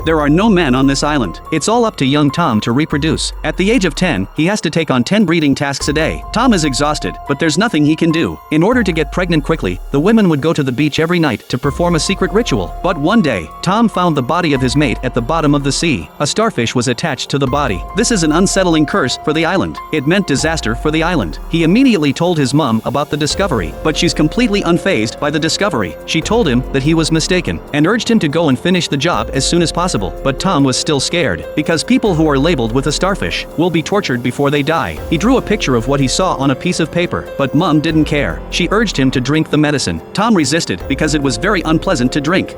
There are no men on this island. It's all up to young Tom to reproduce. At the age of 10, he has to take on 10 breeding tasks a day. Tom is exhausted, but there's nothing he can do. In order to get pregnant quickly, the women would go to the beach every night to perform a secret ritual. But one day, Tom found the body of his mate at the bottom of the sea. A starfish was attached to the body. This is an unsettling curse for the island. It meant disaster for the island. He immediately told his mom about the discovery, but she's completely unfazed by the discovery. She told him that he was mistaken and urged him to go and finish the job as soon as possible. But Tom was still scared, because people who are labeled with a starfish will be tortured before they die. He drew a picture of what he saw on a piece of paper, but Mom didn't care. She urged him to drink the medicine. Tom resisted because it was very unpleasant to drink.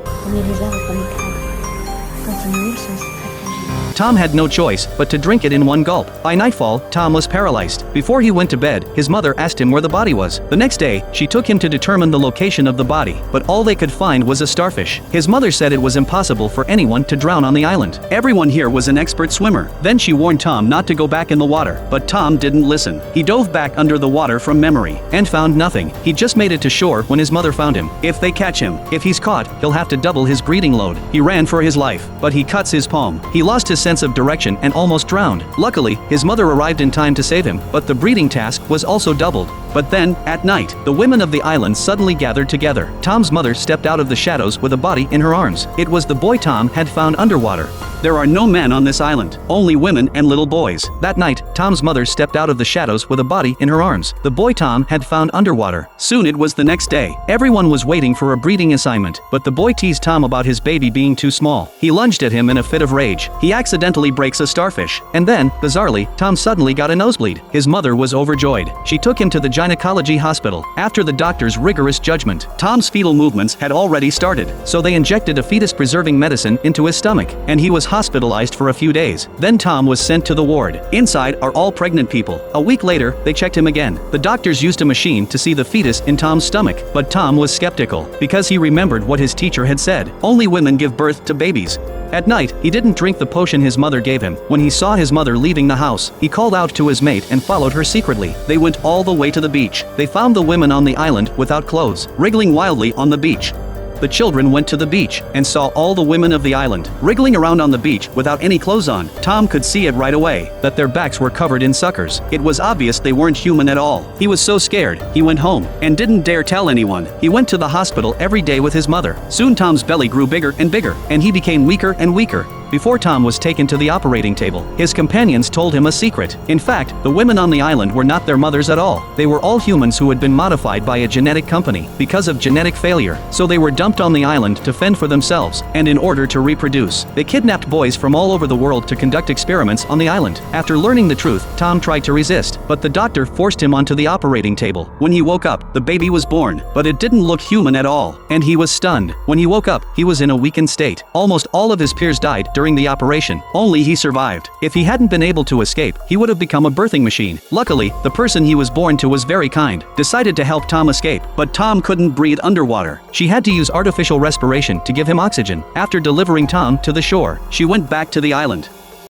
Tom had no choice but to drink it in one gulp. By nightfall, Tom was paralyzed. Before he went to bed, his mother asked him where the body was. The next day, she took him to determine the location of the body, but all they could find was a starfish. His mother said it was impossible for anyone to drown on the island. Everyone here was an expert swimmer. Then she warned Tom not to go back in the water, but Tom didn't listen. He dove back under the water from memory and found nothing. He just made it to shore when his mother found him. If they catch him, if he's caught, he'll have to double his breeding load. He ran for his life, but he cuts his palm. He lost his sense of direction and almost drowned. Luckily, his mother arrived in time to save him, but the breeding task was also doubled. But then, at night, the women of the island suddenly gathered together. Tom's mother stepped out of the shadows with a body in her arms. It was the boy Tom had found underwater. There are no men on this island, only women and little boys. That night, Tom's mother stepped out of the shadows with a body in her arms. The boy Tom had found underwater. Soon it was the next day. Everyone was waiting for a breeding assignment, but the boy teased Tom about his baby being too small. He lunged at him in a fit of rage. He accidentally breaks a starfish. And then, bizarrely, Tom suddenly got a nosebleed. His mother was overjoyed. She took him to the gynecology hospital. After the doctor's rigorous judgment, Tom's fetal movements had already started, so they injected a fetus-preserving medicine into his stomach, and he was hospitalized for a few days. Then Tom was sent to the ward. Inside are all pregnant people. A week later, they checked him again. The doctors used a machine to see the fetus in Tom's stomach, but Tom was skeptical, because he remembered what his teacher had said. Only women give birth to babies. At night, he didn't drink the potion his mother gave him. When he saw his mother leaving the house, he called out to his mate and followed her secretly. They went all the way to the beach. They found the women on the island without clothes, wriggling wildly on the beach. The children went to the beach and saw all the women of the island wriggling around on the beach without any clothes on. Tom could see it right away, that their backs were covered in suckers. It was obvious they weren't human at all. He was so scared, he went home and didn't dare tell anyone. He went to the hospital every day with his mother. Soon Tom's belly grew bigger and bigger, and he became weaker and weaker. Before Tom was taken to the operating table, his companions told him a secret. In fact, the women on the island were not their mothers at all. They were all humans who had been modified by a genetic company because of genetic failure. So they were dumped on the island to fend for themselves, and in order to reproduce. They kidnapped boys from all over the world to conduct experiments on the island. After learning the truth, Tom tried to resist, but the doctor forced him onto the operating table. When he woke up, the baby was born, but it didn't look human at all, and he was stunned. When he woke up, he was in a weakened state. Almost all of his peers died during the operation. Only he survived. If he hadn't been able to escape, he would have become a birthing machine. Luckily, the person he was born to was very kind, decided to help Tom escape, but Tom couldn't breathe underwater. She had to use artificial respiration to give him oxygen. After delivering Tom to the shore, she went back to the island.